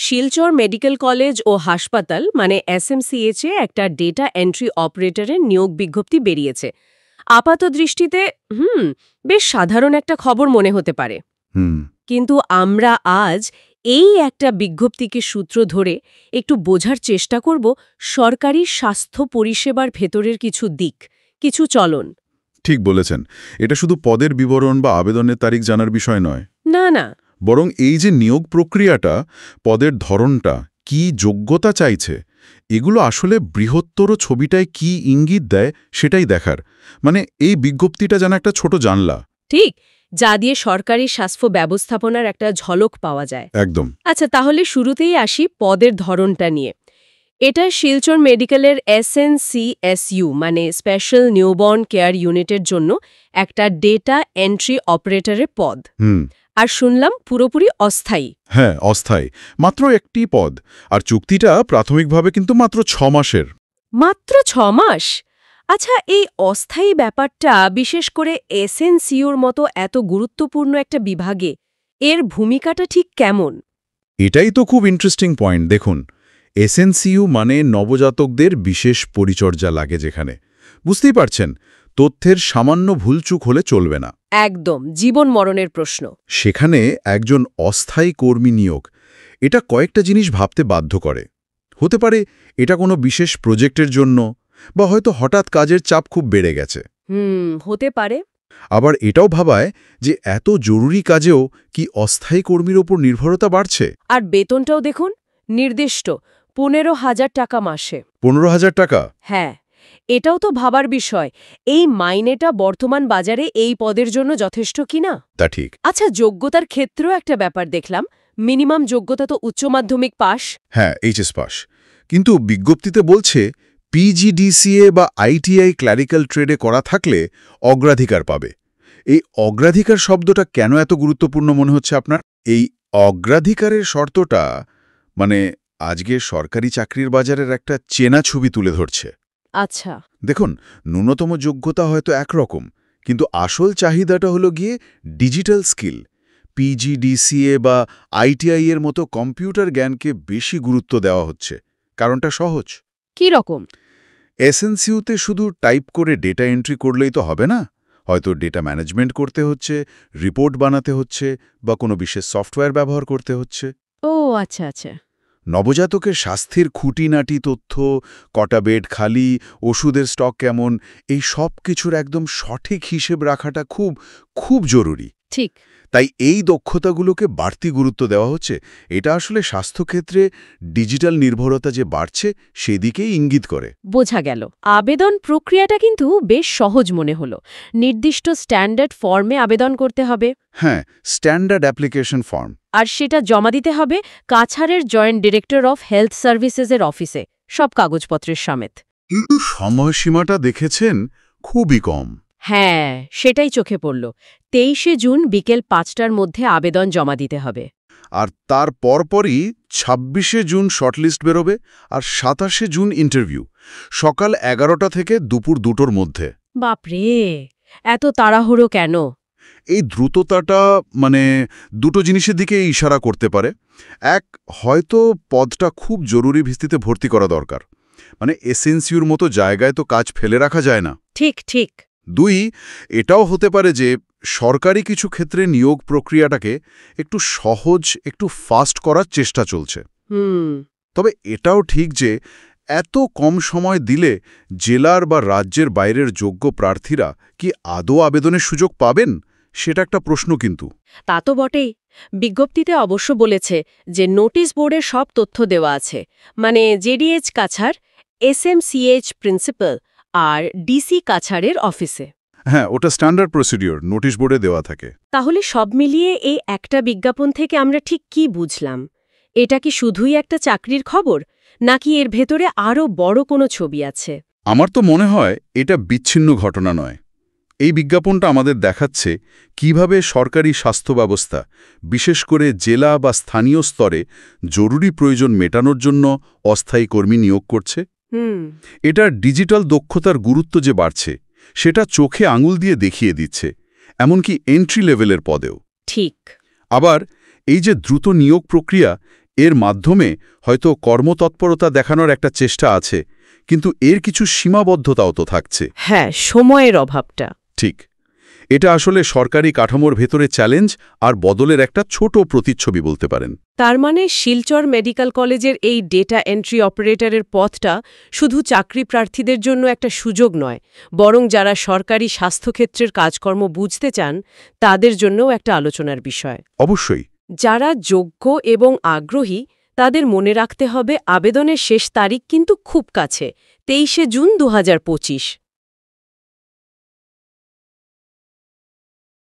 Silchar medical college ও হাসপাতাল মানে এসএমসিএইচে একটা ডেটা এন্ট্রি অপারেটরের নিয়োগ বিজ্ঞপ্তি বেরিয়েছে। আপাত দৃষ্টিতে বেশ সাধারণ একটা খবর মনে হতে পারে। হুম কিন্তু আমরা আজ এই একটা বিজ্ঞপ্তিকে সূত্র ধরে একটু বোঝার চেষ্টা করব সরকারি স্বাস্থ্য পরিষেবার ভেতরের কিছু দিক, কিছু চলন। ঠিক বলেছেন। এটা শুধু পদের বিবরণ বা আবেদনের তারিখ জানার বিষয় নয়, না না, বরং এই যে নিয়োগ প্রক্রিয়াটা, পদের ধরনটা, কি যোগ্যতা চাইছে, এগুলো আসলে বৃহত্তর ছবিটায় কি ইঙ্গিত দেয় সেটাই দেখার। মানে এই বিজ্ঞপ্তিটা যেন একটা ছোট জানলা। ঠিক, যা দিয়ে সরকারি স্বাস্থ্য ব্যবস্থাপনার একটা ঝলক পাওয়া যায়। একদম। আচ্ছা, তাহলে শুরুতেই আসি পদের ধরনটা নিয়ে। এটা শিলচর মেডিকেলের SNCSU মানে স্পেশাল নিউবর্ন কেয়ার ইউনিটের জন্য একটা ডেটা এন্ট্রি অপারেটরের পদ। আর শুনলাম পুরোপুরি অস্থায়ী। হ্যাঁ, অস্থায়ী, মাত্র একটি পদ। আর চুক্তিটা প্রাথমিকভাবে কিন্তু মাত্র 6 মাসের। মাত্র 6 মাস? আচ্ছা, এই অস্থায়ী ব্যাপারটা বিশেষ করে SNCUর মতো এত গুরুত্বপূর্ণ একটা বিভাগে এর ভূমিকাটা ঠিক কেমন? এটাই তো খুব ইন্টারেস্টিং পয়েন্ট। দেখুন, এসএনসিইউ মানে নবজাতকদের বিশেষ পরিচর্যা লাগে যেখানে। বুঝতেই পারছেন, তথ্যের সামান্য ভুলচুক হলে চলবে না। একদম জীবন মরণের প্রশ্ন। সেখানে একজন অস্থায়ী কর্মী নিয়োগ, এটা কয়েকটা জিনিস ভাবতে বাধ্য করে। হতে পারে এটা কোনো বিশেষ প্রজেক্টের জন্য, বা হয়তো হঠাৎ কাজের চাপ খুব বেড়ে গেছে। হতে পারে। আবার এটাও ভাবায় যে এত জরুরি কাজেও কি অস্থায়ী কর্মীর ওপর নির্ভরতা বাড়ছে। আর বেতনটাও দেখুন, নির্দিষ্ট 15,000 টাকা মাসে। 15,000 টাকা? হ্যাঁ, এটাও তো ভাবার বিষয়। এই মাইনেটা বর্তমান বাজারে এই পদের জন্য যথেষ্ট কিনা? তা ঠিক। আচ্ছা, যোগ্যতার ক্ষেত্রেও একটা ব্যাপার দেখলাম। মিনিমাম যোগ্যতা তো উচ্চ মাধ্যমিক পাশ। হ্যাঁ, এইচএস পাস। কিন্তু বিজ্ঞপ্তিতে বলছে পিজিডিসিএ বা আইটিআই ক্লারিক্যাল ট্রেডে করা থাকলে অগ্রাধিকার পাবে। এই অগ্রাধিকার শব্দটা কেন এত গুরুত্বপূর্ণ মনে হচ্ছে আপনার? এই অগ্রাধিকারের শর্তটা মানে আজকের সরকারি চাকরির বাজারের একটা চেনা ছবি তুলে ধরছে। আচ্ছা। দেখুন, ন্যূনতম যোগ্যতা হয়তো একরকম, কিন্তু আসল চাহিদাটা হলো গিয়ে ডিজিটাল স্কিল। পিজিডিসিএ বা আইটিআই এর মতো কম্পিউটার জ্ঞানকে বেশি গুরুত্ব দেওয়া হচ্ছে। কারণটা সহজ। কি রকম? এসএনসিউতে শুধু টাইপ করে ডেটা এন্ট্রি করলেই তো হবে না। হয়তো ডেটা ম্যানেজমেন্ট করতে হচ্ছে, রিপোর্ট বানাতে হচ্ছে, বা কোনো বিশেষ সফটওয়্যার ব্যবহার করতে হচ্ছে। ও আচ্ছা আচ্ছা। নবজাতকের স্বাস্থ্যের খুঁটিনাটি তথ্য, কটা বেড খালি, ওষুধের স্টক কেমন, এই সব কিছুর একদম সঠিক হিসেব রাখাটা খুব খুব জরুরি। ঠিক। তাই এই দক্ষতাগুলোকে বাড়তি গুরুত্ব দেওয়া হচ্ছে। এটা আসলে স্বাস্থ্যক্ষেত্রে ডিজিটাল নির্ভরতা যে বাড়ছে সেদিকেই ইঙ্গিত করে। বোঝা গেল। আবেদন প্রক্রিয়াটা কিন্তু বেশ সহজ মনে হলো। নির্দিষ্ট স্ট্যান্ডার্ড ফর্মে আবেদন করতে হবে। হ্যাঁ, স্ট্যান্ডার্ড অ্যাপ্লিকেশন ফর্ম। আর সেটা জমা দিতে হবে কাছাড়ের জয়েন্ট ডিরেক্টর অফ হেলথ সার্ভিসেসের অফিসে, সব কাগজপত্রের সমেত। কিন্তু সময়সীমাটা দেখেছেন খুবই কম। হ্যাঁ, সেটাই চোখে পড়ল। 23শে জুন বিকেল 5টার মধ্যে আবেদন জমা দিতে হবে। আর তার পরপরই 26শে জুন শর্টলিস্ট বেরোবে, আর 27শে জুন ইন্টারভিউ, সকাল 11টা থেকে দুপুর 2টোর মধ্যে। বাপরে, এত তাড়াহুড়ো কেন? এই দ্রুততাটা মানে দুটো জিনিসের দিকে ইশারা করতে পারে। এক, হয়তো পদটা খুব জরুরি ভিত্তিতে ভর্তি করা দরকার। মানে এসএনসিউর মতো জায়গায় তো কাজ ফেলে রাখা যায় না। ঠিক ঠিক। 2, এটাও হতে পারে যে সরকারি কিছু ক্ষেত্রে নিয়োগ প্রক্রিয়াটাকে একটু সহজ, একটু ফাস্ট করার চেষ্টা চলছে। তবে এটাও ঠিক যে এত কম সময় দিলে জেলার বা রাজ্যের বাইরের যোগ্য প্রার্থীরা কি আদৌ আবেদনের সুযোগ পাবেন, সেটা একটা প্রশ্ন। কিন্তু তা তো বটেই। বিজ্ঞপ্তিতে অবশ্য বলেছে যে নোটিশ বোর্ডে সব তথ্য দেওয়া আছে, মানে জেডিএইচ কাছাড়, এসএমসিএইচ প্রিন্সিপাল আর ডিসি কাছাড়ের অফিসে। হ্যাঁ, ওটা স্ট্যান্ডার্ড প্রসিডিওর, নোটিশ বোর্ডে দেওয়া থাকে। তাহলে সব মিলিয়ে এই একটা বিজ্ঞাপন থেকে আমরা ঠিক কি বুঝলাম? এটা কি শুধুই একটা চাকরির খবর, নাকি এর ভেতরে আরও বড় কোনো ছবি আছে? আমার তো মনে হয় এটা বিচ্ছিন্ন ঘটনা নয়। এই বিজ্ঞাপনটা আমাদের দেখাচ্ছে কিভাবে সরকারি স্বাস্থ্য ব্যবস্থা, বিশেষ করে জেলা বা স্থানীয় স্তরে জরুরি প্রয়োজন মেটানোর জন্য অস্থায়ী কর্মী নিয়োগ করছে। এটা ডিজিটাল দক্ষতার গুরুত্ব যে বাড়ছে, সেটা চোখে আঙুল দিয়ে দেখিয়ে দিচ্ছে, এমনকি এন্ট্রি লেভেলের পদেও। ঠিক। আবার এই যে দ্রুত নিয়োগ প্রক্রিয়া, এর মাধ্যমে হয়তো কর্মতৎপরতা দেখানোর একটা চেষ্টা আছে, কিন্তু এর কিছু সীমাবদ্ধতাও তো থাকছে। হ্যাঁ, সময়ের অভাবটা। ঠিক। এটা আসলে সরকারি কাঠামোর ভেতরে চ্যালেঞ্জ আর বদলের একটা ছোট প্রতিচ্ছবি বলতে পারেন। তার মানে শিলচর মেডিকেল কলেজের এই ডেটা এন্ট্রি অপারেটরের পথটা শুধু চাকরি প্রার্থীদের জন্য একটা সুযোগ নয়, বরং যারা সরকারি স্বাস্থ্যক্ষেত্রের কাজকর্ম বুঝতে চান তাদের জন্যও একটা আলোচনার বিষয়। অবশ্যই। যারা যোগ্য এবং আগ্রহী তাদের মনে রাখতে হবে আবেদনের শেষ তারিখ কিন্তু খুব কাছে, 23শে জুন 2025।